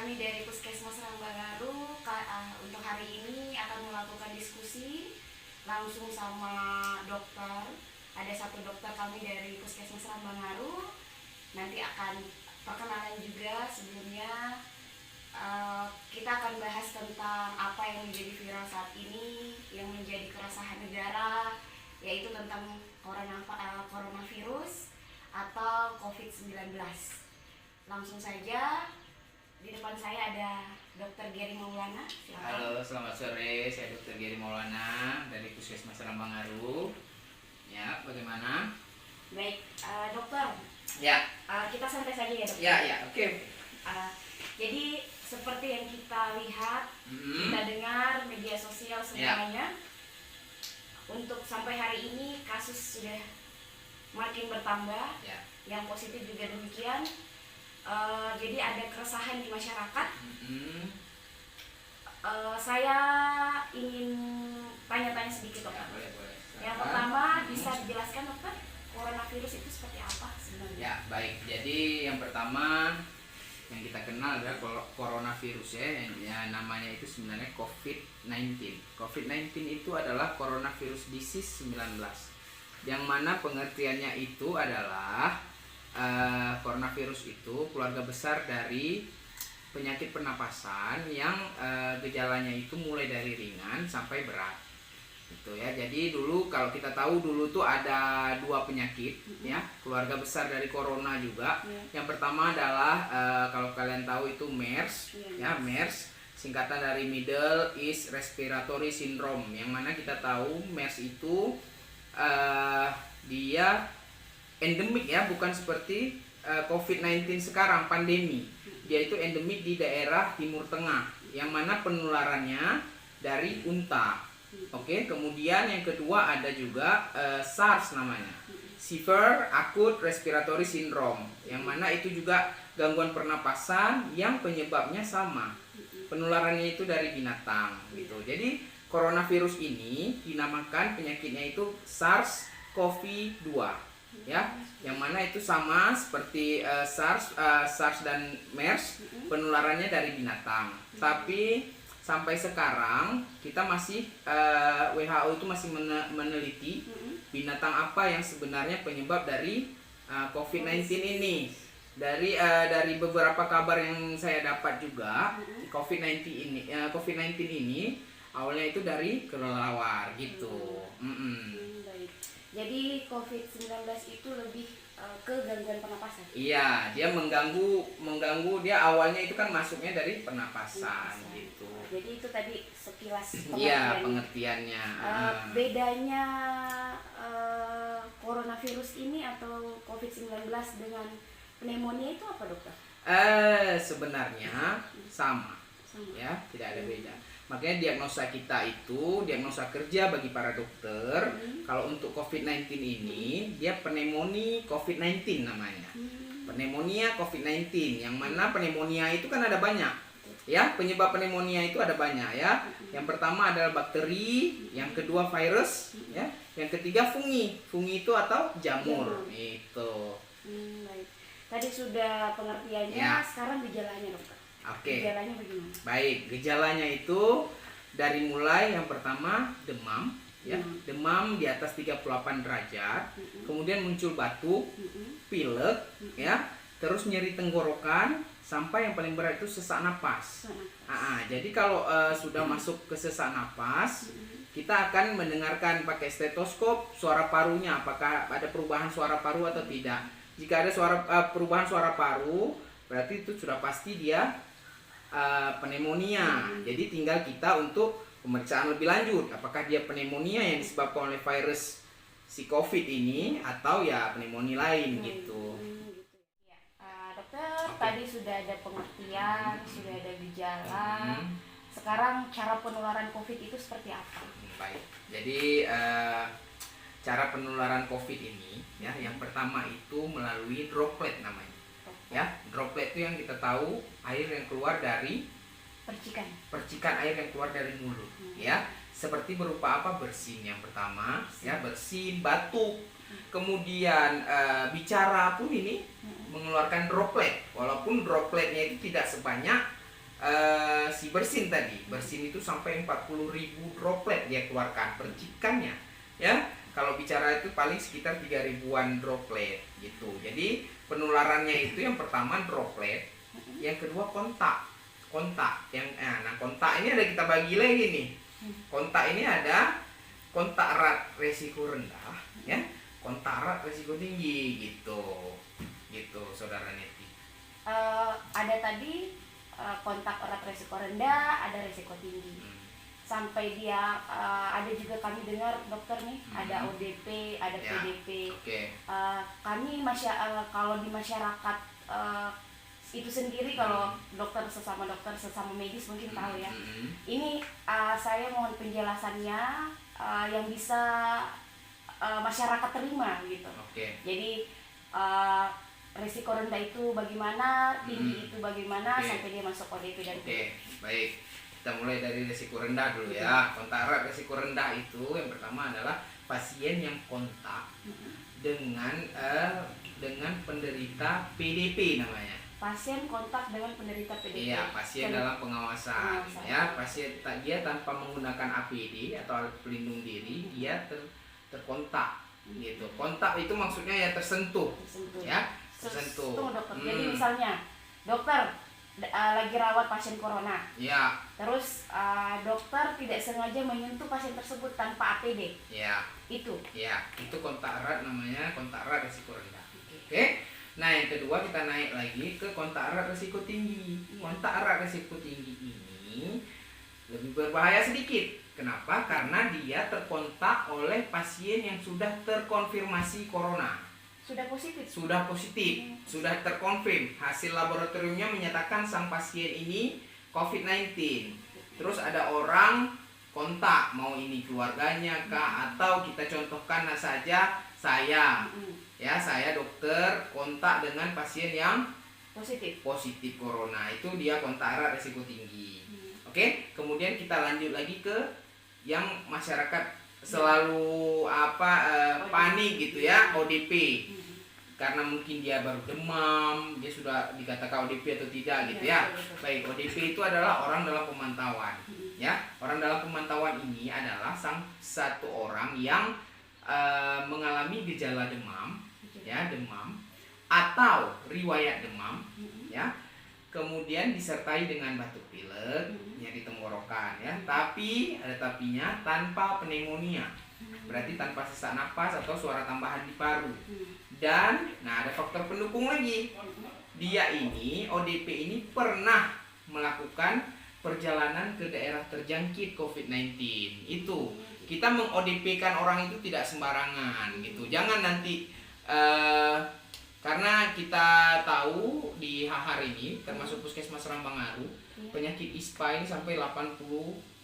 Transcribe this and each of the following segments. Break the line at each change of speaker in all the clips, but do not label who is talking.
kami dari Puskesmas Rambagaru untuk hari ini akan melakukan diskusi langsung sama dokter. Ada satu dokter kami dari Puskesmas Rambagaru. Nanti akan perkenalan juga sebelumnya. Kita akan bahas tentang apa yang menjadi viral saat ini, yang menjadi keresahan negara, yaitu tentang coronavirus atau COVID-19. Langsung saja, di depan saya ada Dr. Gary Maulana. Silakan.
Halo, selamat sore. Saya Dr. Gary Maulana dari Puskesmas Rambagaru. Ya, bagaimana?
Baik, dokter.
Ya.
Kita santai saja ya, dokter.
Ya, oke.
Jadi seperti yang kita lihat, kita dengar media sosial semuanya, untuk sampai hari ini kasus sudah makin bertambah, yang positif juga demikian. Jadi ada keresahan di masyarakat. Saya ingin tanya-tanya sedikit, dokter.
Boleh.
Yang pertama, bisa dijelaskan, dokter, coronavirus itu seperti apa sebenarnya?
Ya, baik. Jadi yang pertama yang kita kenal adalah coronavirus ya, namanya itu sebenarnya COVID-19. COVID-19 itu adalah coronavirus disease 19. Yang mana pengertiannya itu adalah coronavirus itu keluarga besar dari penyakit pernapasan yang gejalanya itu mulai dari ringan sampai berat. Gitu ya. Jadi dulu kalau kita tahu dulu tuh ada dua penyakit ya, keluarga besar dari corona juga. Yang pertama adalah kalau kalian tahu itu MERS ya, MERS singkatan dari Middle East Respiratory Syndrome, yang mana kita tahu MERS itu dia endemik ya, bukan seperti COVID-19 sekarang pandemi. Dia itu endemik di daerah Timur Tengah, yang mana penularannya dari unta. Oke, kemudian yang kedua ada juga SARS namanya, Severe Acute Respiratory Syndrome, yang mana itu juga gangguan pernapasan yang penyebabnya sama, penularannya itu dari binatang gitu. Jadi coronavirus ini dinamakan penyakitnya itu SARS-CoV-2 ya, yang mana itu sama seperti SARS dan MERS, penularannya dari binatang. Tapi sampai sekarang kita masih WHO itu masih meneliti binatang apa yang sebenarnya penyebab dari COVID-19 ini. Dari beberapa kabar yang saya dapat juga, COVID-19 ini awalnya itu dari kelelawar gitu.
Baik. Jadi COVID-19 itu lebih ke gangguan pernapasan.
Iya, dia mengganggu dia awalnya itu kan masuknya dari pernapasan gitu.
Jadi itu tadi sekilas pengertian.
Iya, pengertiannya.
Bedanya coronavirus ini atau COVID-19 dengan pneumonia itu apa, dokter?
Sebenarnya sama. Ya, tidak ada beda. Makanya diagnosa kita itu diagnosa kerja bagi para dokter. Kalau untuk COVID-19 ini dia pneumonia COVID-19 namanya. Pneumonia COVID-19, yang mana pneumonia itu kan ada banyak. Ya, penyebab pneumonia itu ada banyak ya. Yang pertama adalah bakteri, yang kedua virus, ya. Yang ketiga fungi. Fungi itu atau jamur. Itu.
Baik. Tadi sudah pengertiannya, sekarang gejalanya, dokter.
Oke.
Gejalanya bagaimana?
Baik, gejalanya itu dari mulai yang pertama demam, ya. Demam di atas 38 derajat, kemudian muncul batuk, pilek, ya. Terus nyeri tenggorokan, sampai yang paling berat itu sesak napas. Jadi kalau sudah masuk ke sesak napas, kita akan mendengarkan pakai stetoskop suara parunya, apakah ada perubahan suara paru atau tidak. Jika ada perubahan suara paru, berarti itu sudah pasti dia pneumonia. Jadi tinggal kita untuk pemeriksaan lebih lanjut, apakah dia pneumonia yang disebabkan oleh virus si COVID ini atau ya pneumonia lain gitu.
Dokter, tadi sudah ada pengertian, sudah ada gejala. Sekarang cara penularan COVID itu seperti apa?
Baik, jadi cara penularan COVID ini ya, yang pertama itu melalui droplet namanya. Ya, droplet itu yang kita tahu air yang keluar dari percikan air yang keluar dari mulut, ya. Seperti berupa apa? Bersin yang pertama, ya, bersin, batuk. Kemudian bicara pun ini mengeluarkan droplet, walaupun dropletnya itu tidak sebanyak si bersin tadi. Bersin itu sampai 40.000 droplet dia keluarkan percikannya. Ya, kalau bicara itu paling sekitar 3.000-an droplet gitu. Jadi penularannya itu yang pertama droplet, yang kedua kontak. Kontak yang nah kontak ini ada kita bagi lagi nih. Kontak ini ada kontak erat resiko rendah, ya. Kontak erat resiko tinggi gitu. Gitu, Saudara Neti.
Ada tadi kontak erat resiko rendah, ada resiko tinggi. Sampai dia ada juga kami dengar dokter nih, ada ODP, ada
Ya.
PDP.
Oke.
Kami kalau di masyarakat itu sendiri, kalau dokter sesama medis mungkin tahu ya. Ini saya mohon penjelasannya yang bisa masyarakat terima gitu.
Oke.
Jadi risiko rendah itu bagaimana, tinggi itu bagaimana,
Oke.
sampai dia masuk ODP dan
Oke, baik. Kita mulai dari risiko rendah dulu ya. Kontak erat risiko rendah itu yang pertama adalah pasien yang kontak dengan penderita PDP namanya.
pasien kontak dengan penderita PDP.
Iya, pasien dalam pengawasan. Ya, pasien dia tanpa menggunakan APD atau alat pelindung diri, dia terkontak gitu. Kontak itu maksudnya ya tersentuh. Ya, tersentuh.
Tunggu dokter. Jadi misalnya dokter lagi rawat pasien corona.
Ya.
Terus dokter tidak sengaja menyentuh pasien tersebut tanpa APD.
Ya.
Itu.
Ya, itu kontak erat namanya kontak erat risiko rendah. Oke. Nah, yang kedua kita naik lagi ke kontak erat risiko tinggi. Kontak erat risiko tinggi ini lebih berbahaya sedikit. Kenapa? Karena dia terkontak oleh pasien yang sudah terkonfirmasi corona.
Sudah positif.
Sudah terkonfirm. Hasil laboratoriumnya menyatakan sang pasien ini COVID-19. Terus ada orang kontak, mau ini keluarganya kah, atau kita contohkan saja saya. Ya, saya dokter kontak dengan pasien yang positif corona, itu dia kontak erat risiko tinggi. Oke, kemudian kita lanjut lagi ke yang masyarakat selalu panik gitu ya, ODP. Karena mungkin dia baru demam, dia sudah dikatakan ODP atau tidak gitu ya. Baik, ODP itu adalah orang dalam pemantauan. Ya, orang dalam pemantauan ini adalah satu orang yang mengalami gejala demam, ya, demam atau riwayat demam, ya, kemudian disertai dengan batuk pilek, nyeri tenggorokan, ya, tapi ada tapinya, tanpa pneumonia, berarti tanpa sesak napas atau suara tambahan di paru. Dan nah, ada faktor pendukung lagi, dia ini ODP ini pernah melakukan perjalanan ke daerah terjangkit COVID-19. Itu kita meng-ODP-kan orang itu tidak sembarangan gitu. Jangan nanti karena kita tahu di hari ini termasuk Puskesmas Rambanggaru, penyakit ISPA ini sampai 80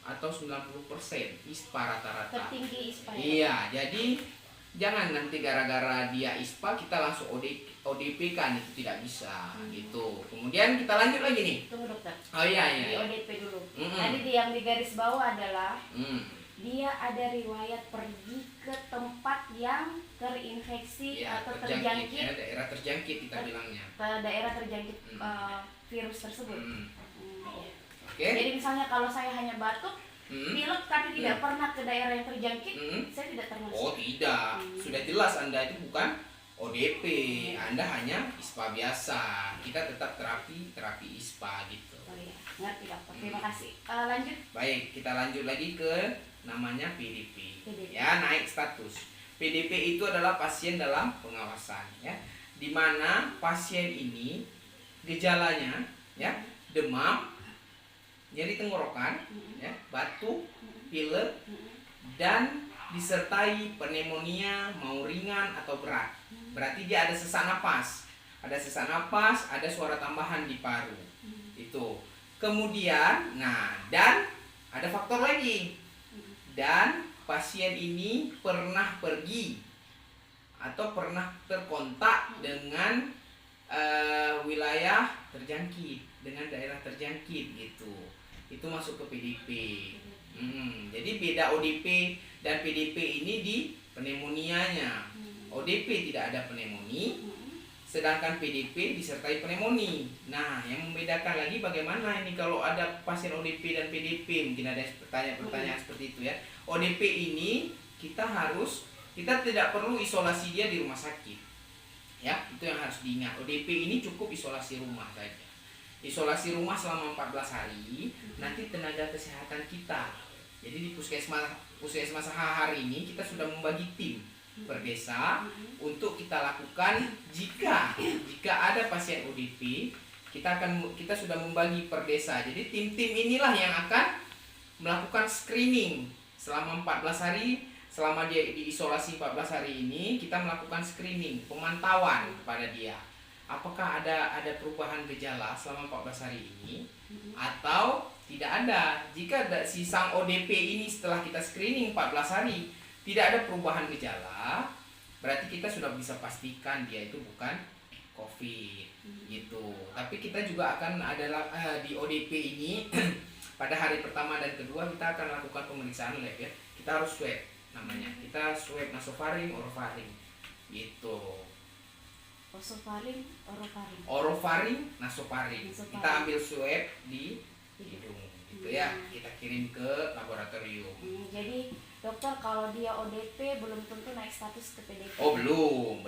atau 90% ISPA rata-rata.
Tertinggi ISPA.
Iya, jadi jangan nanti gara-gara dia ISPA kita langsung ODP kan, itu tidak bisa gitu. Kemudian kita lanjut lagi nih.
Tunggu dokter.
Oh iya.
Di ODP dulu. Tadi yang di garis bawah adalah dia ada riwayat pergi ke tempat yang terinfeksi
ya,
atau terjangkit,
ya, daerah terjangkit kita bilangnya.
Daerah terjangkit virus tersebut.
Oke.
Jadi misalnya kalau saya hanya batuk, pilek tapi tidak pernah ke daerah yang terjangkit, saya tidak termasuk.
Oh tidak, sudah jelas Anda itu bukan ODP, Anda hanya ISPA biasa. Kita tetap terapi ISPA gitu.
Oh iya, ngerti dokter. Terima kasih. Lanjut.
Baik, kita lanjut lagi ke namanya PDP. Ya, naik status. PDP itu adalah pasien dalam pengawasan, ya, di mana pasien ini gejalanya, ya, demam, nyeri tenggorokan, ya, batuk, pilek, dan disertai pneumonia mau ringan atau berat. Berarti dia ada sesak napas, ada suara tambahan di paru. Itu. Kemudian, nah, dan ada faktor lagi. Dan pasien ini pernah pergi atau pernah terkontak dengan wilayah terjangkit, dengan daerah terjangkit gitu. Itu masuk ke PDP. Jadi beda ODP dan PDP ini di pneumonianya. ODP tidak ada pneumonia, sedangkan PDP disertai pneumonia. Nah, yang membedakan lagi bagaimana ini kalau ada pasien ODP dan PDP, mungkin ada pertanyaan seperti itu ya. ODP ini kita tidak perlu isolasi dia di rumah sakit. Ya, itu yang harus diingat. ODP ini cukup isolasi rumah saja. Isolasi rumah selama 14 hari, nanti tenaga kesehatan kita. Jadi di puskesmas HAHAR ini kita sudah membagi tim per desa untuk kita lakukan jika ada pasien ODP, kita sudah membagi per desa. Jadi tim-tim inilah yang akan melakukan screening selama 14 hari. Selama dia diisolasi 14 hari ini, kita melakukan screening, pemantauan kepada dia. Apakah ada perubahan gejala selama 14 hari ini atau tidak ada. Jika si sang ODP ini setelah kita screening 14 hari tidak ada perubahan gejala, berarti kita sudah bisa pastikan dia itu bukan COVID gitu. Tapi kita juga akan di ODP ini pada hari pertama dan kedua kita akan lakukan pemeriksaan lab ya. Kita harus swab namanya. Kita swab nasofaring, orofaring gitu.
Nasofaring, orofaring.
Orofaring, nasofaring. Kita ambil swab di hidung gitu ya. Kita kirim ke laboratorium.
Jadi dokter, kalau dia ODP belum tentu naik status ke PDP.
Oh, belum.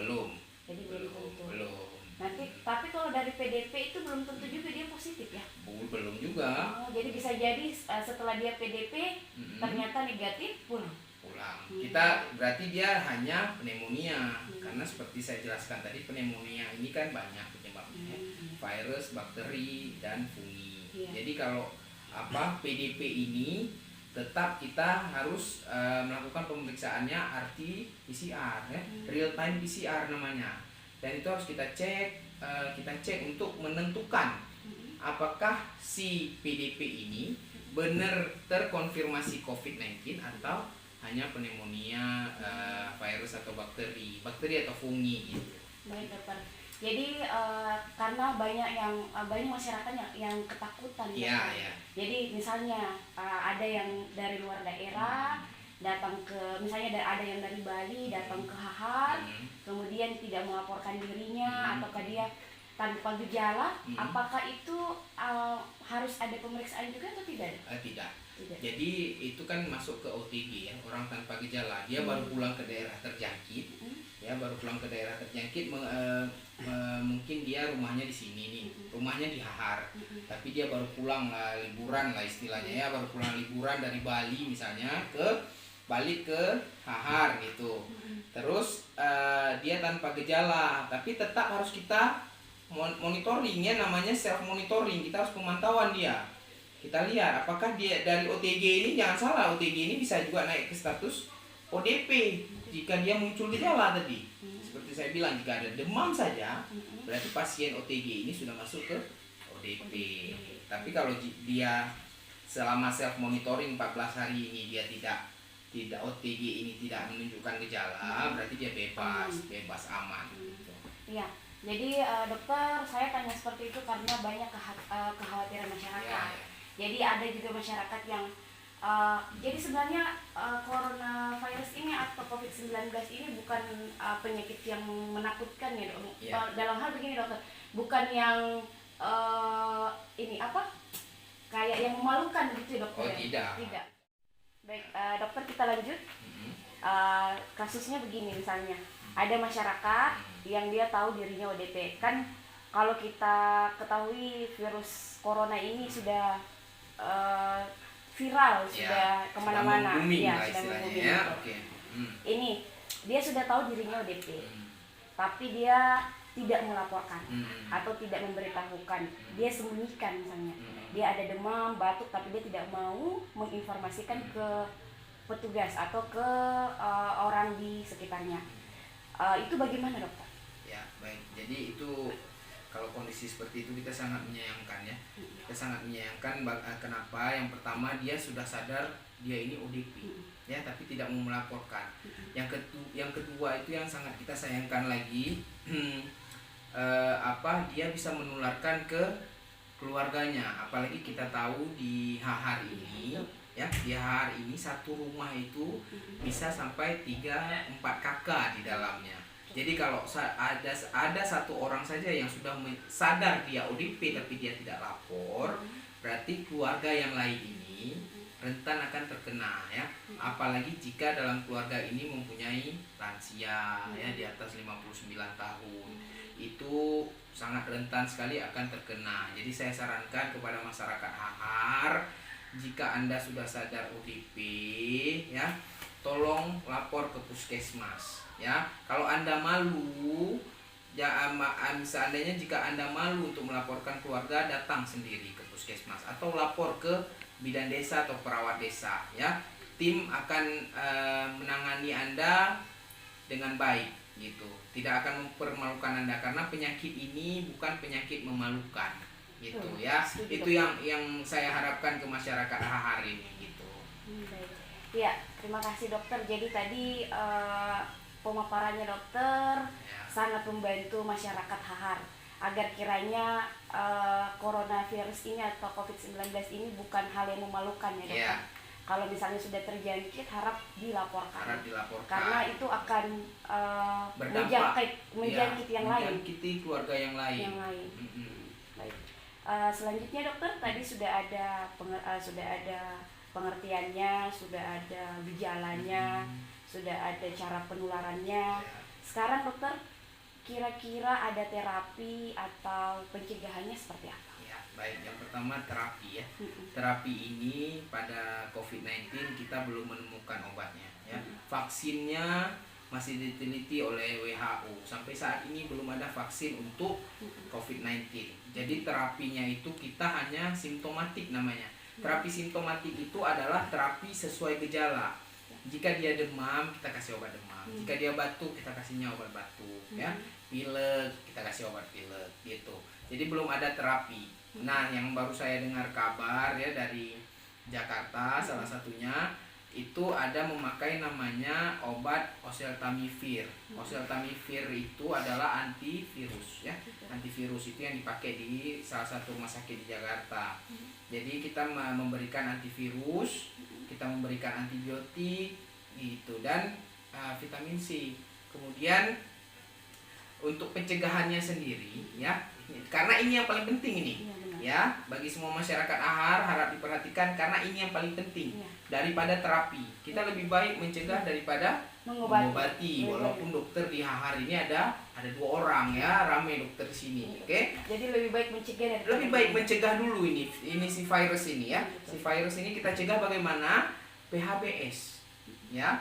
Jadi belum tentu.
Belum.
Nanti tapi kalau dari PDP itu belum tentu juga dia positif ya?
Belum juga.
Jadi bisa jadi setelah dia PDP ternyata negatif pulang.
Kita berarti dia hanya pneumonia. Karena seperti saya jelaskan tadi, pneumonia ini kan banyak penyebabnya. Virus, bakteri, dan fungi. Jadi kalau PDP ini tetap kita harus melakukan pemeriksaannya RT-PCR ya, real time PCR namanya. Dan itu harus kita cek untuk menentukan apakah si PDP ini benar terkonfirmasi COVID-19 atau hanya pneumonia, virus atau bakteri atau fungi gitu.
Baik dokter. Jadi karena banyak masyarakat yang ketakutan.
Iya.
Jadi misalnya ada yang dari luar daerah datang ke, misalnya ada yang dari Bali datang ke HAHAR, kemudian tidak melaporkan dirinya ataukah dia tanpa gejala, apakah itu harus ada pemeriksaan juga atau tidak?
Tidak. Jadi itu kan masuk ke OTG ya, orang tanpa gejala. Dia baru pulang ke daerah terjangkit, mungkin dia rumahnya di sini nih, rumahnya di HAHAR, tapi dia baru pulang lah, liburan lah istilahnya ya, baru pulang liburan dari Bali misalnya balik ke HAHAR gitu. Terus dia tanpa gejala, tapi tetap harus kita monitoringnya, namanya self monitoring. Kita harus pemantauan dia. Kita lihat apakah dia dari OTG ini, jangan salah, OTG ini bisa juga naik ke status ODP jika dia muncul gejala tadi. Seperti saya bilang, jika ada demam saja berarti pasien OTG ini sudah masuk ke ODP. Tapi kalau dia selama self monitoring 14 hari ini dia tidak OTG ini tidak menunjukkan gejala, berarti dia bebas aman gitu.
Iya. Jadi dokter, saya tanya seperti itu karena banyak kekhawatiran masyarakat. Jadi ada juga masyarakat yang jadi sebenarnya coronavirus ini atau COVID-19 ini bukan penyakit yang menakutkan ya dok. Dalam hal begini dokter, bukan yang kayak yang memalukan gitu dokter.
Tidak.
Baik dokter, kita lanjut. Kasusnya begini misalnya, ada masyarakat yang dia tahu dirinya ODP. Kan kalau kita ketahui virus corona ini sudah viral, sudah kemana-mana,
sudah
mengbooming. Ini dia sudah tahu dirinya ODP, tapi dia tidak melaporkan atau tidak memberitahukan, dia sembunyikan misalnya, dia ada demam, batuk, tapi dia tidak mau menginformasikan ke petugas atau ke orang di sekitarnya. Itu bagaimana dokter?
Ya baik, jadi itu kalau kondisi seperti itu kita sangat menyayangkan ya. Kita sangat menyayangkan. Kenapa? Yang pertama, dia sudah sadar dia ini ODP ya, tapi tidak mau melaporkan. Yang kedua itu yang sangat kita sayangkan lagi, dia bisa menularkan ke keluarganya. Apalagi kita tahu di HAHAR ini ya, di HAHAR ini satu rumah itu bisa sampai 3-4 kakak di dalamnya. Jadi kalau ada satu orang saja yang sudah sadar dia ODP tapi dia tidak lapor, berarti keluarga yang lain ini rentan akan terkena ya. Apalagi jika dalam keluarga ini mempunyai lansia ya di atas 59 tahun. Itu sangat rentan sekali akan terkena. Jadi saya sarankan kepada masyarakat Hahar, jika Anda sudah sadar ODP ya, tolong lapor ke puskesmas ya. Kalau Anda malu ya, seandainya jika Anda malu untuk melaporkan keluarga, datang sendiri ke puskesmas atau lapor ke bidan desa atau perawat desa ya. Tim akan menangani Anda dengan baik gitu. Tidak akan mempermalukan Anda karena penyakit ini bukan penyakit memalukan gitu ya. Itu yang saya harapkan ke masyarakat Hahar ini gitu.
Baik. Ya, terima kasih dokter. Jadi tadi pemaparannya dokter sangat membantu masyarakat Hahar agar kiranya coronavirus ini atau COVID-19 ini bukan hal yang memalukan ya dokter. Kalau misalnya sudah terjangkit, harap dilaporkan. Karena itu akan menjangkit yang lain.
Menjangkiti keluarga yang lain.
Baik. Selanjutnya dokter, tadi sudah ada pengertiannya, sudah ada gejalanya, sudah ada cara penularannya. Sekarang dokter, kira-kira ada terapi atau pencegahannya seperti apa?
Baik, yang pertama terapi ya. Terapi ini pada COVID-19 kita belum menemukan obatnya ya. Vaksinnya masih diteliti oleh WHO. Sampai saat ini belum ada vaksin untuk COVID-19. Jadi terapinya itu kita hanya simptomatik namanya. Terapi simptomatik itu adalah terapi sesuai gejala. Jika dia demam, kita kasih obat demam. Jika dia batuk, kita kasihnya obat batuk ya. Pilek, kita kasih obat pilek gitu. Jadi belum ada terapi. Nah, yang baru saya dengar kabar ya dari Jakarta, salah satunya itu ada memakai namanya obat oseltamivir. Oseltamivir itu adalah antivirus ya. Antivirus itu yang dipakai di salah satu rumah sakit di Jakarta. Jadi kita memberikan antivirus, kita memberikan antibiotik gitu dan vitamin C. Kemudian untuk pencegahannya sendiri ya, karena ini yang paling penting ini ya, bagi semua masyarakat Hahar harap diperhatikan karena ini yang paling penting daripada terapi. Kita lebih baik mencegah daripada mengobati. Walaupun dokter di Hahar ini ada 2 orang ya, ramai dokter di sini. Oke?
Jadi lebih baik mencegah
lebih baik mencegah dulu ini si virus ini ya. Si virus ini kita cegah bagaimana? PHBS ya.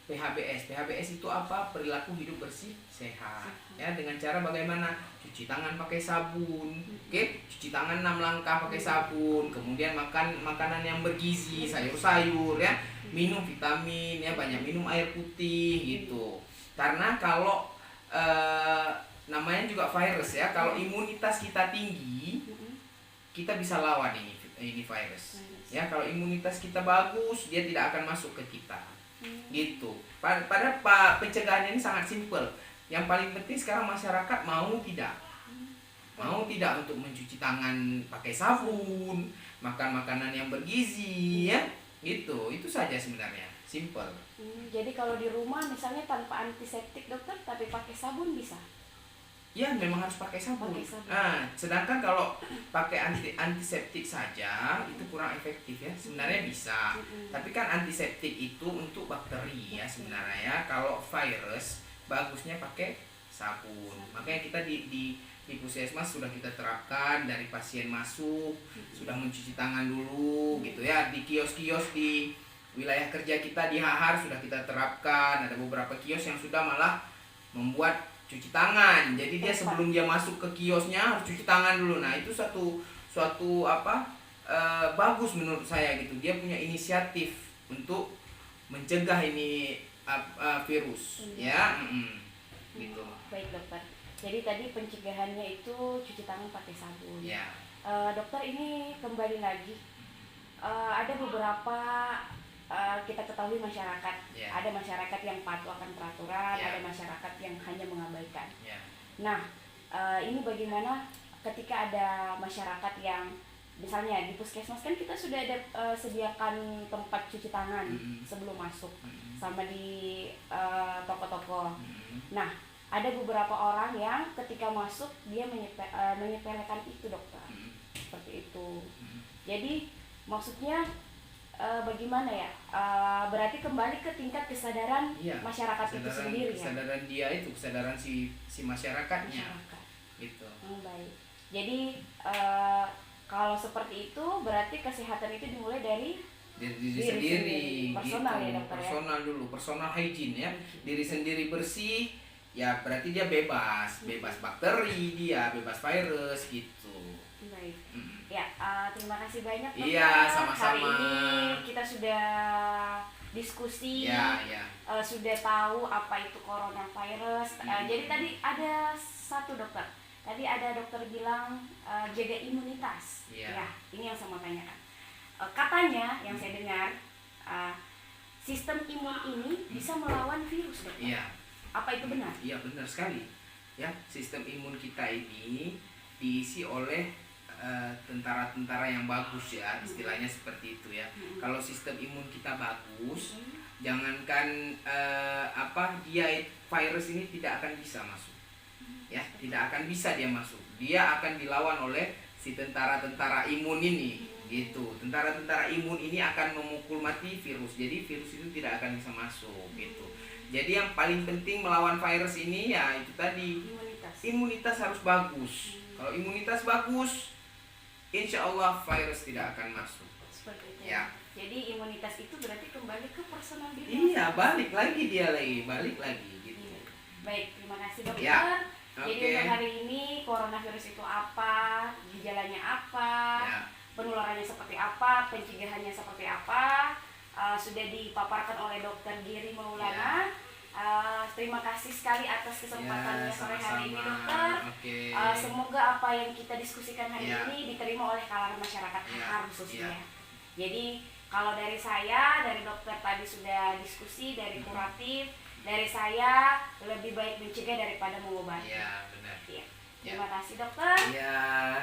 PHBS itu apa? Perilaku hidup bersih sehat ya, dengan cara bagaimana? Cuci tangan pakai sabun. Oke? Cuci tangan 6 langkah pakai sabun. Kemudian makan makanan yang bergizi, sayur-sayur ya. Minum vitamin ya, banyak minum air putih gitu. Karena kalau namanya juga virus ya, kalau imunitas kita tinggi, kita bisa lawan ini virus. Ya, kalau imunitas kita bagus, dia tidak akan masuk ke kita. Gitu. Pada pencegahan ini sangat simpel. Yang paling penting sekarang masyarakat mau tidak untuk mencuci tangan pakai sabun, makan makanan yang bergizi ya. Itu saja sebenarnya, simpel.
Jadi kalau di rumah misalnya tanpa antiseptik dokter tapi pakai sabun bisa?
Ya, memang harus pakai sabun. Nah, sedangkan kalau pakai antiseptik saja itu kurang efektif ya. Sebenarnya bisa. Tapi kan antiseptik itu untuk bakteri ya sebenarnya ya. Kalau virus bagusnya pakai sabun. Makanya kita di puskesmas sudah kita terapkan dari pasien masuk sudah mencuci tangan dulu gitu ya. Di kios-kios di wilayah kerja kita di Hahar sudah kita terapkan. Ada beberapa kios yang sudah malah membuat cuci tangan. Jadi dia sebelum dia masuk ke kiosnya harus cuci tangan dulu. Nah, itu suatu bagus menurut saya gitu. Dia punya inisiatif untuk mencegah ini virus ya. Gitu.
Baik dokter. Jadi tadi pencegahannya itu cuci tangan pakai sabun.
Ya.
Dokter, ini kembali lagi ada beberapa kita ketahui masyarakat, ada masyarakat yang patuh akan peraturan, ada masyarakat yang hanya mengabaikan. Nah, ini bagaimana ketika ada masyarakat yang misalnya di puskesmas kan kita sudah ada sediakan tempat cuci tangan sebelum masuk, sama di toko-toko. Nah, ada beberapa orang yang ketika masuk dia menyepelekan itu dokter, seperti itu. Jadi maksudnya bagaimana ya? Berarti kembali ke tingkat kesadaran masyarakat itu sendiri ya.
Kesadaran dia itu, kesadaran si masyarakatnya. Gitu.
Baik. Jadi kalau seperti itu berarti kesehatan itu dimulai dari
diri sendiri.
Personal
gitu.
ya dokter
personal
ya?
dulu, personal hygiene ya. Diri sendiri bersih, ya berarti dia bebas bakteri, dia bebas virus gitu.
Baik. Ya, terima kasih banyak dokter.
Iya, sama-sama.
Hari ini kita sudah diskusi,
ya.
Sudah tahu apa itu coronavirus. Jadi tadi ada satu dokter. Tadi ada dokter bilang jaga imunitas. Ya, ini yang saya mau tanyakan. Katanya yang saya dengar sistem imun ini bisa melawan virus, dokter.
Iya.
Apa itu benar?
Iya, benar sekali. Ya, sistem imun kita ini diisi oleh tentara-tentara yang bagus ya, istilahnya seperti itu ya. Kalau sistem imun kita bagus, jangankan virus ini tidak akan bisa masuk. Ya, tidak akan bisa dia masuk. Dia akan dilawan oleh si tentara-tentara imun ini, gitu. Tentara-tentara imun ini akan memukul mati virus. Jadi virus itu tidak akan bisa masuk, gitu. Jadi yang paling penting melawan virus ini ya itu tadi, imunitas harus bagus. Kalau imunitas bagus, insya Allah virus tidak akan masuk.
Seperti itu.
Ya.
Jadi imunitas itu berarti kembali ke personal diri.
Iya, balik lagi gitu.
Baik, terima kasih dokter.
Ya.
Jadi untuk hari ini coronavirus itu apa, gejalanya apa, penularannya seperti apa, pencegahannya seperti apa, sudah dipaparkan oleh Dokter Giri Maulana. Terima kasih sekali atas kesempatannya sore hari ini dokter. Semoga apa yang kita diskusikan hari ini diterima oleh kalangan masyarakat khususnya. Jadi kalau dari saya, dari dokter tadi sudah diskusi, dari kuratif, dari saya lebih baik mencegah daripada mengobati.
Iya, benar.
Terima kasih dokter.
Iya,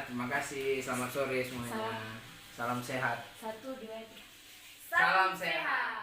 terima kasih. Selamat sore semuanya. Salam sehat.
1, 2, 3.
Salam sehat.